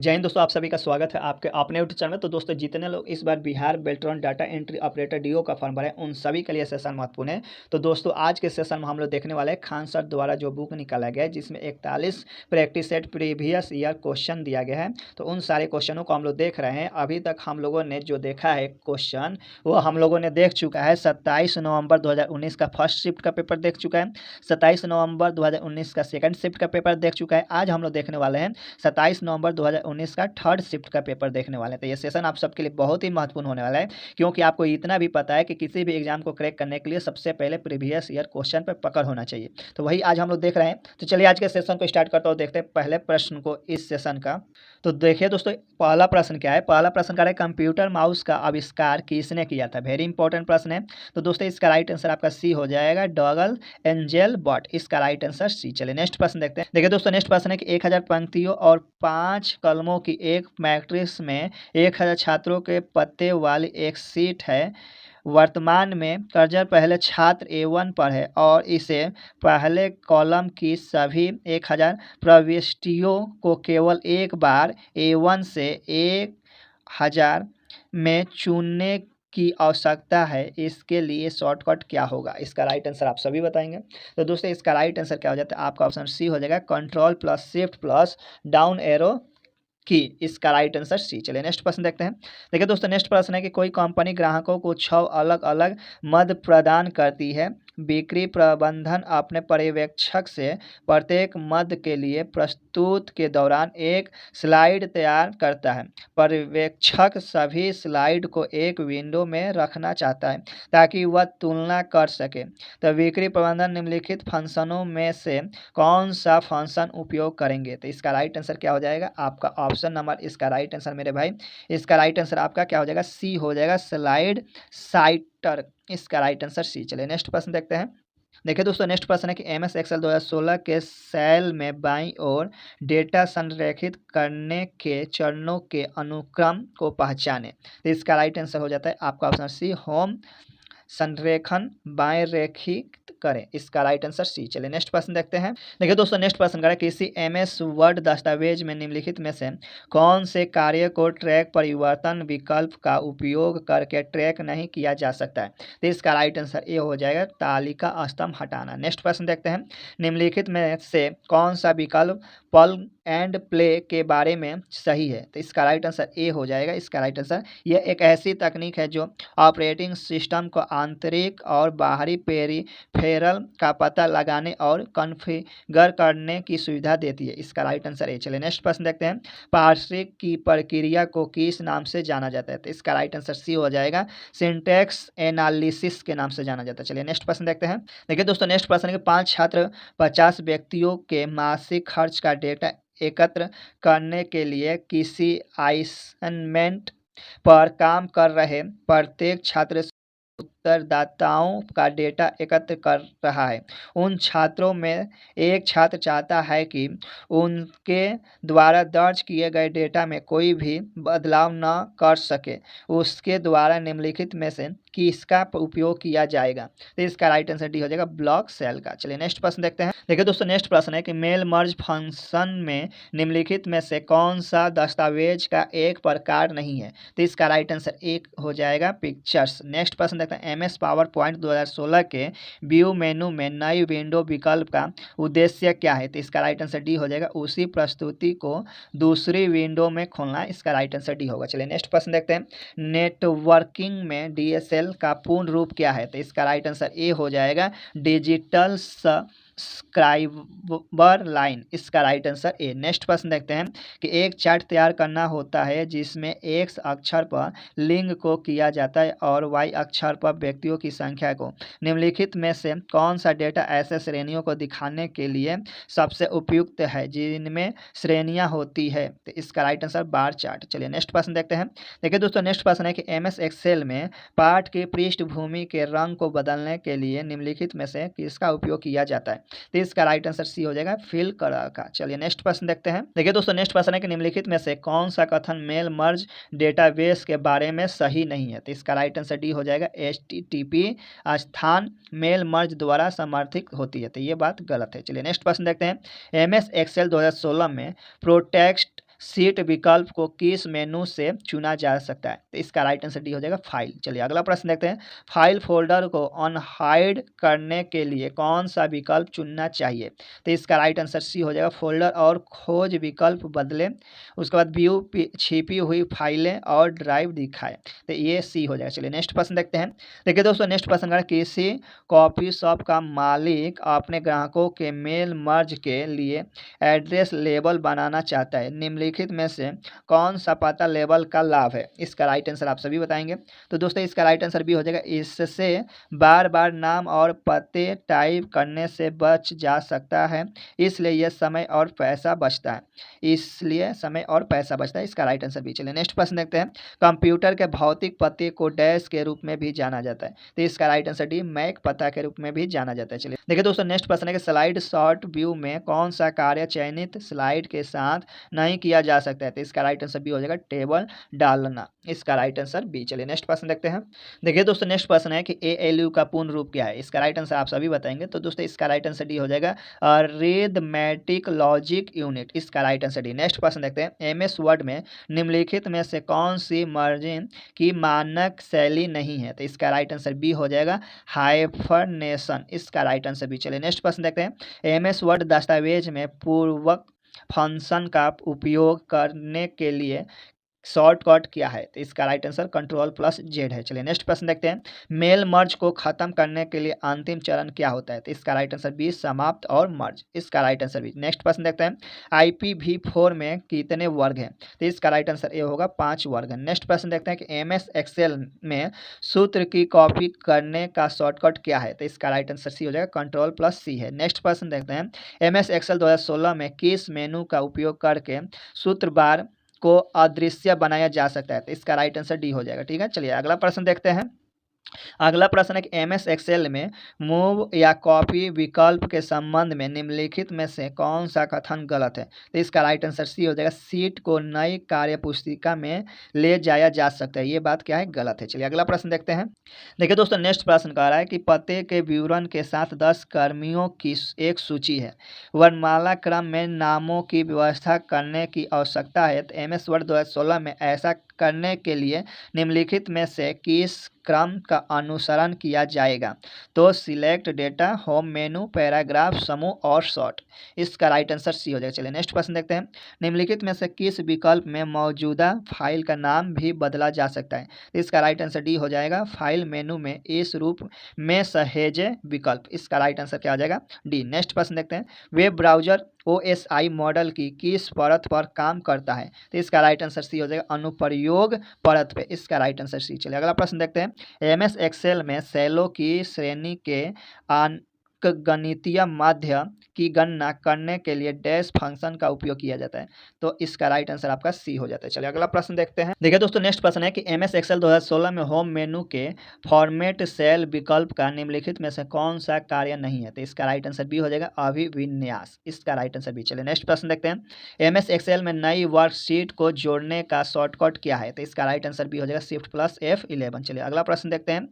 जय हिंद दोस्तों, आप सभी का स्वागत है आपके अपने यूट्यूब चैनल में। तो दोस्तों, जितने लोग इस बार Bihar Beltron data entry operator DO का फॉर्म भरे उन सभी के लिए सेशन महत्वपूर्ण है। तो दोस्तों, आज के सेशन में हम लोग देखने वाले हैं खान सर द्वारा जो बुक निकाला गया है, जिसमें 41 practice set previous year question दिया गया है। तो उन सारे क्वेश्चनों को हम लोग देख रहे हैं। अभी तक हम लोगों ने जो देखा है क्वेश्चन, वो हम लोगों ने देख चुका है 27 नवंबर 2019 का फर्स्ट शिफ्ट का पेपर देख चुका है, 27 नवंबर 2019 का सेकंड शिफ्ट का पेपर देख चुका है। आज हम लोग देखने वाले हैं 27 नवंबर 2019 का थर्ड शिफ्ट का पेपर देखने वाले हैं। तो ये सेशन आप सबके लिए बहुत ही महत्वपूर्ण होने वाला है, क्योंकि आपको इतना भी पता है कि किसी भी एग्जाम को क्रैक करने के लिए सबसे पहले प्रीवियस ईयर क्वेश्चन पर पकड़ होना चाहिए। तो वही आज हम लोग देख रहे हैं। तो चलिए आज के सेशन को स्टार्ट करते हो, देखते हैं पहले प्रश्न को इस सेशन का। तो देखिए दोस्तों, पहला प्रश्न क्या है। पहला प्रश्न क्या है, कंप्यूटर माउस का आविष्कार किसने किया था। वेरी इंपॉर्टेंट प्रश्न है। तो दोस्तों, इसका राइट आंसर आपका सी हो जाएगा, डगल एंजेल बॉट। इसका राइट आंसर सी। चलिए नेक्स्ट प्रश्न देखते हैं। देखिए दोस्तों, नेक्स्ट प्रश्न है कि 1000 पंक्तियों और 5 कलमों की एक मैट्रिक्स में 1000 छात्रों के पते वाली एक सीट है। वर्तमान में कर्जर पहले छात्र A1 पर है और इसे पहले कॉलम की सभी 1000 प्रविष्टियों को केवल एक बार A1 से 1000 में चुनने की आवश्यकता है। इसके लिए शॉर्टकट क्या होगा। इसका राइट आंसर आप सभी बताएंगे। तो दोस्तों, इसका राइट आंसर क्या हो जाता है, आपका ऑप्शन सी हो जाएगा, control plus shift plus down arrow की। इसका राइट आंसर सी। चलिए नेक्स्ट प्रश्न देखते हैं। देखिए दोस्तों, नेक्स्ट प्रश्न है कि कोई कंपनी ग्राहकों को 6 अलग अलग मद प्रदान करती है। बिक्री प्रबंधन अपने पर्यवेक्षक से प्रत्येक मद के लिए प्रस्तुत के दौरान एक स्लाइड तैयार करता है। पर्यवेक्षक सभी स्लाइड को एक विंडो में रखना चाहता है ताकि वह तुलना कर सके। तो बिक्री प्रबंधन निम्नलिखित फंक्शनों में से कौन सा फंक्शन उपयोग करेंगे। तो इसका राइट आंसर क्या हो जाएगा, आपका ऑप्शन नंबर, इसका राइट आंसर मेरे भाई, इसका राइट आंसर आपका क्या हो जाएगा, सी हो जाएगा, स्लाइड साइटर। इसका राइट आंसर सी। चलिए नेक्स्ट प्रश्न देखते हैं। देखिए दोस्तों, नेक्स्ट प्रश्न है कि MS एक्सेल 2016 के सेल में बाईं ओर डेटा संरेखित करने के चरणों के अनुक्रम को पहचाने। तो इसका राइट आंसर हो जाता है आपका ऑप्शन सी, होम संरेखन बाएं रेखित करें। इसका राइट आंसर सी। चलिए नेक्स्ट प्रश्न देखते हैं। देखिए दोस्तों, नेक्स्ट प्रश्न करें, किसी MS वर्ड दस्तावेज में निम्नलिखित में से कौन से कार्य को ट्रैक परिवर्तन विकल्प का उपयोग करके ट्रैक नहीं किया जा सकता है। तो इसका राइट आंसर ए हो जाएगा, तालिका स्तंभ हटाना। नेक्स्ट प्रश्न देखते हैं। निम्नलिखित में से कौन सा विकल्प पल एंड प्ले के बारे में सही है। तो इसका राइट आंसर ए हो जाएगा, इसका राइट आंसर। यह एक ऐसी तकनीक है जो ऑपरेटिंग सिस्टम को आंतरिक और बाहरी पेरीफेरल का पता लगाने और कॉन्फ़िगर करने की सुविधा देती है। इसका राइट आंसर ए। चलिए नेक्स्ट प्रश्न देखते हैं। पार्सिंग की प्रक्रिया को किस नाम से जाना जाता है। तो इसका राइट आंसर सी हो जाएगा, सिंटैक्स एनालिसिस के नाम से जाना जाता है। चलिए नेक्स्ट प्रश्न देखते हैं। देखिए दोस्तों, नेक्स्ट प्रश्न है कि 5 छात्र 50 व्यक्तियों के मासिक खर्च का डेटा एकत्र करने के लिए किसी असाइनमेंट पर काम कर रहे प्रत्येक छात्र उत्तरदाताओं का डेटा एकत्र कर रहा है। उन छात्रों में एक छात्र चाहता है कि उनके द्वारा दर्ज किए गए डेटा में कोई भी बदलाव न कर सके। उसके द्वारा निम्नलिखित में से किसका उपयोग किया जाएगा। तो इसका राइट आंसर डी हो जाएगा, ब्लॉक सेल का। चलिए नेक्स्ट प्रश्न देखते हैं। देखिए दोस्तों, नेक्स्ट प्रश्न है कि मेल मर्ज फंक्शन में निम्नलिखित में से कौन सा दस्तावेज का एक प्रकार नहीं है। तो इसका राइट आंसर एक हो जाएगा, पिक्चर्स। नेक्स्ट प्रश्न देखते हैं। MS पावर पॉइंट 2016 के व्यू मेनू में नई विंडो विकल्प का उद्देश्य क्या है। तो इसका राइट आंसर डी हो जाएगा, उसी प्रस्तुति को दूसरी विंडो में खोलना। इसका राइट आंसर डी होगा। चलिए नेक्स्ट प्रश्न देखते हैं। नेटवर्किंग में DSL का पूर्ण रूप क्या है। तो इसका राइट आंसर ए हो जाएगा, डिजिटल सब्सक्राइबर लाइन। इसका राइट आंसर ए। नेक्स्ट प्रश्न देखते हैं कि एक चार्ट तैयार करना होता है जिसमें X अक्षर पर लिंग को किया जाता है और Y अक्षर पर व्यक्तियों की संख्या को। निम्नलिखित में से कौन सा डेटा ऐसे श्रेणियों को दिखाने के लिए सबसे उपयुक्त है जिनमें श्रेणियां होती है। तो इसका राइट आंसर बार चार्ट। चलिए नेक्स्ट प्रश्न देखते हैं। देखिए दोस्तों, नेक्स्ट प्रश्न है कि MS एक्सेल में पाठ की पृष्ठभूमि के रंग को बदलने के लिए निम्नलिखित में से किसका उपयोग किया जाता है। तो इसका राइट आंसर सी हो जाएगा, फिल कलर का। चलिए नेक्स्ट प्रश्न देखते हैं। देखिए दोस्तों, नेक्स्ट प्रश्न है कि निम्नलिखित में से कौन सा कथन मेल मर्ज डेटाबेस के बारे में सही नहीं है। तो इसका राइट आंसर डी हो जाएगा, HTTP स्थान मेल मर्ज द्वारा समर्थित होती है। तो ये बात गलत है। चलिए नेक्स्ट प्रश्न देखते हैं। MS एक्सेल 2016 में प्रोटेक्स्ट सीट विकल्प को किस मेनू से चुना जा सकता है? तो इसका राइट आंसर डी हो जाएगा फाइल। चलिए अगला प्रश्न देखते हैं। फाइल फोल्डर को अनहाइड करने के लिए कौन सा विकल्प चुनना चाहिए? तो इसका राइट आंसर सी हो जाएगा फोल्डर और खोज विकल्प बदले, उसके बाद व्यू छिपी हुई फाइलें और ड्राइव दिखाए, तो ये सी हो जाएगा। चलिए नेक्स्ट प्रश्न देखते हैं। देखिए दोस्तों नेक्स्ट प्रश्न है, किसी कॉफी शॉप का मालिक अपने ग्राहकों के मेल मर्ज के लिए एड्रेस लेबल बनाना चाहता है, निम्नलिखित में से कौन सा पता लेबल का लाभ है? इसका राइट आंसर आप सभी बताएंगे। तो दोस्तों इसका राइट आंसर बी हो जाएगा, इससे बार बार नाम और पते टाइप करने से बच जा सकता है, इसलिए यह समय और पैसा बचता है, इसलिए समय और पैसा बचता है। इसका राइट आंसर बी। चलिए नेक्स्ट प्रश्न देखते हैं। कंप्यूटर के भौतिक पते को डैश के रूप में भी जाना जाता है, तो इसका राइट आंसर डी मैक पता के रूप में भी जाना जाता है। चलिए देखिए दोस्तों नेक्स्ट प्रश्न है कि स्लाइड शॉर्ट व्यू में कौन सा कार्य चयनित स्लाइड के साथ नहीं किया जा सकता है? तो इसका राइट आंसर बी हो जाएगा टेबल डालना। इसका राइट आंसर बी। चलिए नेक्स्ट प्रश्न देखते हैं। देखिए दोस्तों नेक्स्ट प्रश्न है कि एएलयू का पूर्ण रूप क्या है? इसका राइट आंसर आप सभी बताएंगे। तो दोस्तों इसका राइट आंसर डी हो जाएगा अरिथमेटिक लॉजिक यूनिट। इसका राइट आंसर डी। नेक्स्ट प्रश्न देखते हैं। एमएस वर्ड में निम्नलिखित में से कौन सी मार्जिन की मानक शैली नहीं है? तो इसका राइट आंसर बी हो जाएगा हाइफरनेशन। इसका राइट आंसर बी। चलिए नेक्स्ट प्रश्न देखते हैं। एमएस वर्ड दस्तावेज में पूर्वक फंक्शन का उपयोग करने के लिए शॉर्टकट क्या है? तो इसका राइट आंसर Ctrl+Z है। चलिए नेक्स्ट प्रश्न देखते हैं। मेल मर्ज को खत्म करने के लिए अंतिम चरण क्या होता है? तो इसका राइट आंसर बी समाप्त और मर्ज। इसका राइट आंसर बी। नेक्स्ट प्रश्न देखते हैं। IPv4 में कितने वर्ग हैं? तो इसका राइट आंसर ए होगा 5 वर्ग है। नेक्स्ट प्रश्न देखते हैं कि MS एक्सेल में सूत्र की कॉपी करने का शॉर्टकट क्या है? तो इसका राइट आंसर सी हो जाएगा Ctrl+C है। नेक्स्ट प्रश्न देखते हैं। MS एक्सेल 2016 में किस मेनू का उपयोग करके सूत्र बार को अदृश्य बनाया जा सकता है? तो इसका राइट आंसर डी हो जाएगा। ठीक है चलिए अगला प्रश्न देखते हैं। अगला प्रश्न है कि एमएस एक्सेल में मूव या कॉपी विकल्प के संबंध में निम्नलिखित में से कौन सा कथन गलत है? तो इसका राइट आंसर सी हो जाएगा सीट को नई कार्य पुस्तिका में ले जाया जा सकता है। ये बात क्या है? गलत है। चलिए अगला प्रश्न देखते हैं। देखिए दोस्तों नेक्स्ट प्रश्न कह रहा है कि पते के विवरण के साथ 10 कर्मियों की एक सूची है, वर्णमाला क्रम में नामों की व्यवस्था करने की आवश्यकता है, तो एमएस वर्ड 2016 में ऐसा करने के लिए निम्नलिखित में से किस क्रम का अनुसरण किया जाएगा? तो सिलेक्ट डेटा, होम मेनू, पैराग्राफ, समूह और शॉर्ट। इसका राइट आंसर सी हो जाएगा। चलिए नेक्स्ट प्रश्न देखते हैं। निम्नलिखित में से किस विकल्प में मौजूदा फाइल का नाम भी बदला जा सकता है? इसका राइट आंसर डी हो जाएगा फाइल मेनू में इस रूप में सहेजे विकल्प। इसका राइट आंसर क्या हो जाएगा? डी। नेक्स्ट प्रश्न देखते हैं। वेब ब्राउजर OSI मॉडल की किस परत पर काम करता है? तो इसका राइट आंसर सी हो जाएगा अनुप्रयोग परत पे। इसका राइट आंसर सी। चलिए अगला प्रश्न देखते हैं। MS एक्सेल में सेलों की श्रेणी के गणितीय माध्य की गणना करने के लिए डैश फंक्शन का उपयोग किया जाता है, तो इसका राइट आंसर आपका सी हो जाता है। चलिए अगला प्रश्न देखते हैं। देखिए दोस्तों नेक्स्ट प्रश्न है कि MS एक्सेल 2016 में होम मेनू के फॉर्मेट सेल विकल्प का निम्नलिखित में से कौन सा कार्य नहीं है? तो इसका राइट आंसर बी हो जाएगा अभिविन्यास। इसका राइट आंसर बी। चलिए नेक्स्ट प्रश्न देखते हैं। MS एक्सेल में नई वर्कशीट को जोड़ने का शॉर्टकट क्या है? तो इसका राइट आंसर बी हो जाएगा Shift+F11। चलिए अगला प्रश्न देखते हैं।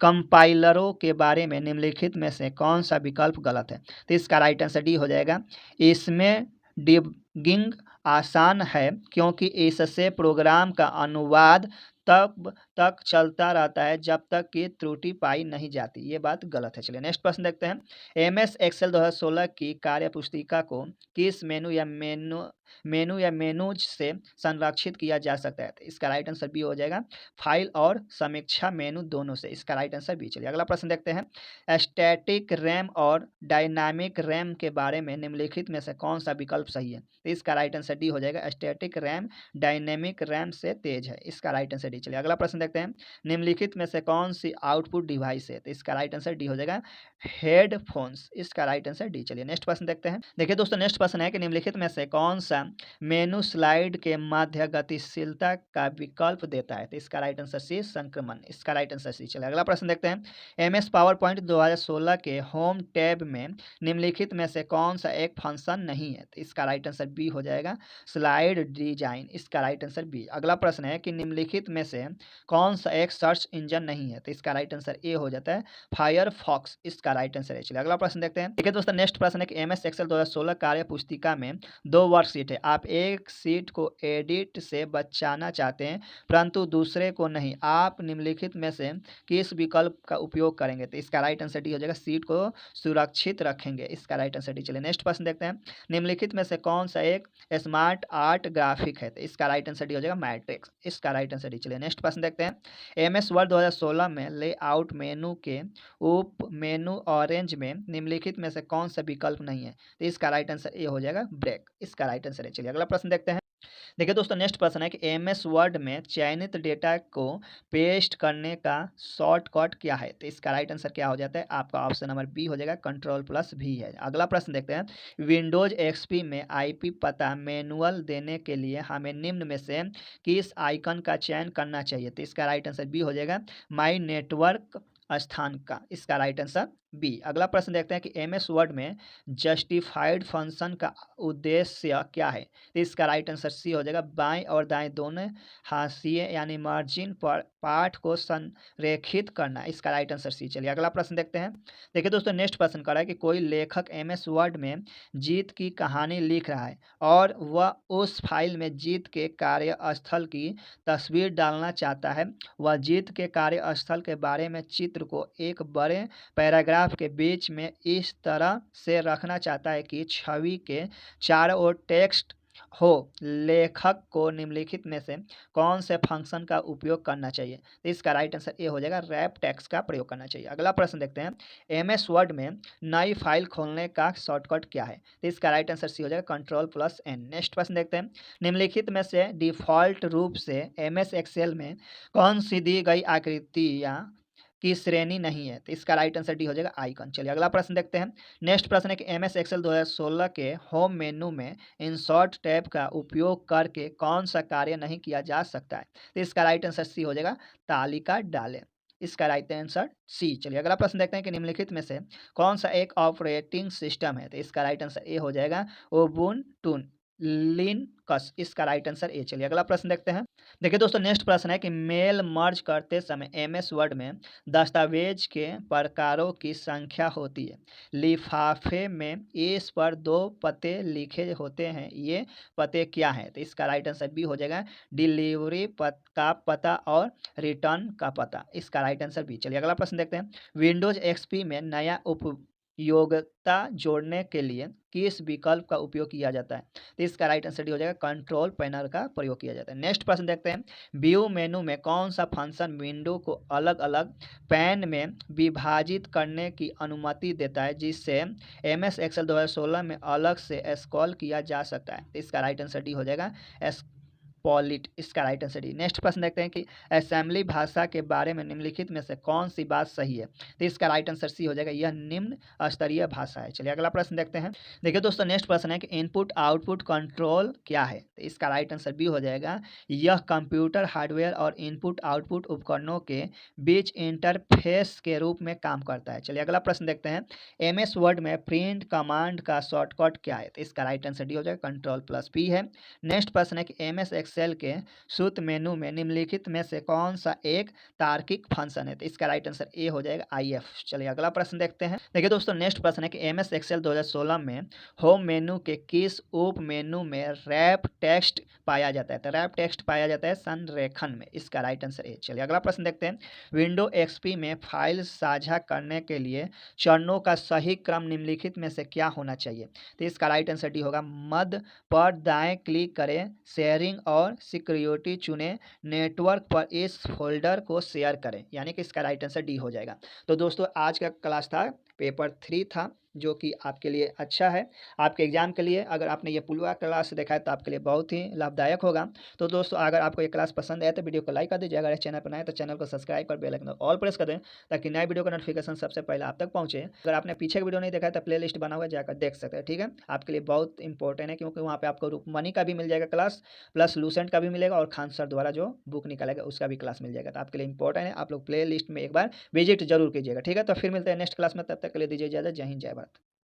कंपाइलरों के बारे में निम्नलिखित में से कौन सा विकल्प गलत है? तो इसका राइट आंसर डी हो जाएगा इसमें डिबगिंग आसान है क्योंकि इससे प्रोग्राम का अनुवाद तब तक चलता रहता है जब तक कि त्रुटि पाई नहीं जाती। ये बात गलत है। चलिए नेक्स्ट प्रश्न देखते हैं। MS एक्सेल 2016 की कार्य पुस्तिका को किस मेनू या मेनूज से संरक्षित किया जा सकता है? तो इसका राइट आंसर बी हो जाएगा फाइल और समीक्षा मेनू दोनों से। इसका राइट आंसर बी। चलिए अगला प्रश्न देखते हैं। स्टैटिक रैम और डायनामिक रैम के बारे में निम्नलिखित में से कौन सा विकल्प सही है? तो इसका राइट आंसर डी हो जाएगा स्टैटिक रैम डायनेमिक रैम से तेज है। इसका राइट आंसर डी। चलिए अगला प्रश्न देखते हैं। निम्नलिखित में से कौन सी आउटपुट डिवाइस है? तो इसका राइट आंसर डी हो जाएगा हेडफोन्स। इसका राइट आंसर डी। चलिए नेक्स्ट प्रश्न देखते हैं। देखिए दोस्तों नेक्स्ट प्रश्न है कि निम्नलिखित में से कौन सा मेनू स्लाइड के मध्य गतिशीलता का विकल्प देता है? तो इसका राइट आंसर सी संक्रमण। इसका राइट आंसर सी। चलिए अगला प्रश्न देखते हैं। MS पावर पॉइंट 2016 के होम टैब में निम्नलिखित में से कौन सा एक फंक्शन नहीं है? तो इसका राइट आंसर बी हो जाएगा स्लाइड डिजाइन। इसका राइट आंसर बी। अगला प्रश्न है कि निम्नलिखित में से कौन सा एक सर्च इंजन नहीं है? तो इसका राइट आंसर ए हो जाता है फायरफॉक्स। इसका इसका राइट आंसर है। चलिए अगला प्रश्न देखते हैं। देखिए दोस्तों नेक्स्ट प्रश्न है कि एमएस एक्सेल 2016 कार्य पुस्तिका में 2 वर्कशीट है। आप एक सीट को एडिट से बचाना चाहते हैं परंतु दूसरे को नहीं। आप निम्नलिखित में से किस विकल्प का उपयोग करेंगे? तो इसका राइट आंसर डी हो जाएगा, सीट को सुरक्षित रखेंगे। इसका राइट आंसर डी। चलिए नेक्स्ट प्रश्न देखते हैं। निम्नलिखित में से कौन सा एक स्मार्ट आर्ट ग्राफिक है? तो इसका राइट आंसर डी हो जाएगा, मैट्रिक्स। इसका राइट आंसर डी। चलिए नेक्स्ट प्रश्न देखते हैं। एमएस वर्ड 2016 में लेआउट मेनू के उप मेनू ऑरेंज में निम्नलिखित में से कौन सा विकल्प नहीं है? तो इसका राइट आंसर ए हो जाएगा, ब्रेक। इसका राइट आंसर है। चलिए अगला प्रश्न देखते हैं। देखिए दोस्तों नेक्स्ट प्रश्न है कि एमएस वर्ड में चयनित डेटा को पेस्ट करने का शॉर्टकट क्या है? तो इसका राइट आंसर क्या हो जाता है? आपका ऑप्शन नंबर बी हो जाएगा, कंट्रोल+V है। अगला प्रश्न देखते हैं। विंडोज एक्सपी में आईपी पता मैनुअल देने के लिए हमें निम्न में से किस आइकन का चयन करना चाहिए? तो इसका राइट आंसर बी हो जाएगा, माई नेटवर्क स्थान का। इसका राइट आंसर बी। अगला प्रश्न देखते हैं कि एमएस वर्ड में जस्टिफाइड फंक्शन का उद्देश्य क्या है? तो इसका राइट आंसर सी हो जाएगा, बाएं और दाएं दोनों हाशिए यानी मार्जिन पर पाठ को संरेखित करना। इसका राइट आंसर सी। चलिए अगला प्रश्न देखते हैं। देखिए दोस्तों नेक्स्ट प्रश्न कर रहा है कि कोई लेखक एमएस वर्ड में जीत की कहानी लिख रहा है और वह उस फाइल में जीत के कार्यस्थल की तस्वीर डालना चाहता है। वह जीत के कार्यस्थल के बारे में चित्र को एक बड़े पैराग्राफ के बीच में इस तरह से रखना चाहता है कि छवि के चारों ओर टेक्स्ट हो। लेखक को निम्नलिखित में से कौन से फंक्शन का उपयोग करना चाहिए? तो इसका राइट आंसर ए हो जाएगा, रैप टेक्स्ट का प्रयोग करना चाहिए। अगला प्रश्न देखते हैं। एमएस वर्ड में नई फाइल खोलने का शॉर्टकट क्या है? तो इसका राइट आंसर सी हो जाएगा, कंट्रोल+N। नेक्स्ट प्रश्न देखते हैं। निम्नलिखित में से डिफॉल्ट रूप से एमएस एक्सेल में कौन सी दी गई आकृतियाँ की श्रेणी नहीं है? तो इसका राइट आंसर डी हो जाएगा, आइकन। चलिए अगला प्रश्न देखते हैं। नेक्स्ट प्रश्न है कि एमएस एक्सेल 2016 के होम मेनू में इंसर्ट टैब का उपयोग करके कौन सा कार्य नहीं किया जा सकता है? तो इसका राइट आंसर सी हो जाएगा, तालिका डालें। इसका राइट आंसर सी। चलिए अगला प्रश्न देखते हैं कि निम्नलिखित में से कौन सा एक ऑपरेटिंग सिस्टम है? तो इसका राइट आंसर ए हो जाएगा, उबुंटू लिनक्स। इसका राइट आंसर ए। चलिए अगला प्रश्न देखते हैं। देखिए दोस्तों नेक्स्ट प्रश्न है कि मेल मर्ज करते समय एमएस वर्ड में दस्तावेज के प्रकारों की संख्या होती है। लिफाफे में इस पर 2 पते लिखे होते हैं, ये पते क्या हैं? तो इसका राइट आंसर बी हो जाएगा, डिलीवरी का पता और रिटर्न का पता। इसका राइट आंसर बी। चलिए अगला प्रश्न देखते हैं। विंडोज एक्सपी में नया उपयोगिता जोड़ने के लिए किस विकल्प का उपयोग किया जाता है? तो इसका राइट आंसर डी हो जाएगा, कंट्रोल पैनल का प्रयोग किया जाता है। नेक्स्ट प्रश्न देखते हैं। व्यू मेनू में कौन सा फंक्शन विंडो को अलग अलग पैन में विभाजित करने की अनुमति देता है जिससे एमएस एक्सेल 2016 में अलग से स्क्रॉल किया जा सकता है? तो इसका राइट आंसर डी हो जाएगा, पॉलिट। इसका राइट आंसर डी। नेक्स्ट प्रश्न देखते हैं कि असेंबली भाषा के बारे में निम्नलिखित में से कौन सी बात सही है? तो इसका राइट आंसर सी हो जाएगा, यह निम्न स्तरीय भाषा है। चलिए अगला प्रश्न देखते हैं। देखिए दोस्तों नेक्स्ट प्रश्न है कि इनपुट आउटपुट कंट्रोल क्या है? तो इसका राइट आंसर बी हो जाएगा, यह कंप्यूटर हार्डवेयर और इनपुट आउटपुट उपकरणों के बीच इंटरफेस के रूप में काम करता है। चलिए अगला प्रश्न देखते हैं। एमएस वर्ड में प्रिंट कमांड का शॉर्टकट क्या है? तो इसका राइट आंसर डी हो जाएगा, कंट्रोल+P है। नेक्स्ट प्रश्न है कि एमएस एक्सेल के सूत्र मेनू में निम्नलिखित में से कौन सा एक तार्किक फंक्शन है? तो इसका राइट आंसर ए हो जाएगा, IF। चलिए अगला प्रश्न देखते हैं। देखिए दोस्तों नेक्स्ट प्रश्न है कि एमएस एक्सेल 2016 में होम मेनू के किस उप मेनू में रैप टेक्स्ट पाया जाता है? तो रैप टेक्स्ट पाया जाता है संरेखण में। इसका राइट आंसर ए। चलिए अगला प्रश्न देखते हैं। विंडो एक्सपी में फाइल साझा करने के लिए चरणों का सही क्रम निम्नलिखित में से क्या होना चाहिए? तो इसका राइट आंसर डी होगा, मध्य पर दाएं क्लिक करें, शेयरिंग और सिक्योरिटी चुनें, नेटवर्क पर इस फोल्डर को शेयर करें, यानी कि इसका राइट आंसर डी हो जाएगा। तो दोस्तों आज का क्लास था, पेपर 3 था, जो कि आपके लिए अच्छा है। आपके एग्जाम के लिए अगर आपने ये पूरा क्लास देखा है तो आपके लिए बहुत ही लाभदायक होगा। तो दोस्तों अगर आपको ये क्लास पसंद आए तो वीडियो को लाइक कर दीजिए। अगर इस चैनल पर नए तो चैनल को सब्सक्राइब कर बेल आइकन ऑल प्रेस कर दें ताकि नए वीडियो का नोटिफिकेशन सबसे पहले आप तक पहुंचे। अगर आपने पीछे का वीडियो नहीं देखा है तो प्ले लिस्ट बना हुआ है, जाकर देख सकते हैं। ठीक है, आपके लिए बहुत इंपॉर्टेंट है क्योंकि वहाँ पर आपको रुकमनी का भी मिल जाएगा क्लास, प्लस लूसेंट का भी मिलेगा और खान सर द्वारा जो बुक निकालेगा उसका भी क्लास मिल जाएगा। तो आपके लिए इंपॉर्टेंट है, आप लोग प्ले लिस्ट में एक बार विजिट जरूर कीजिएगा। ठीक है, तो फिर मिलते हैं नेक्स्ट क्लास में, तब तक के लिए दीजिए इजाजत। जय हिंद, जय भारत।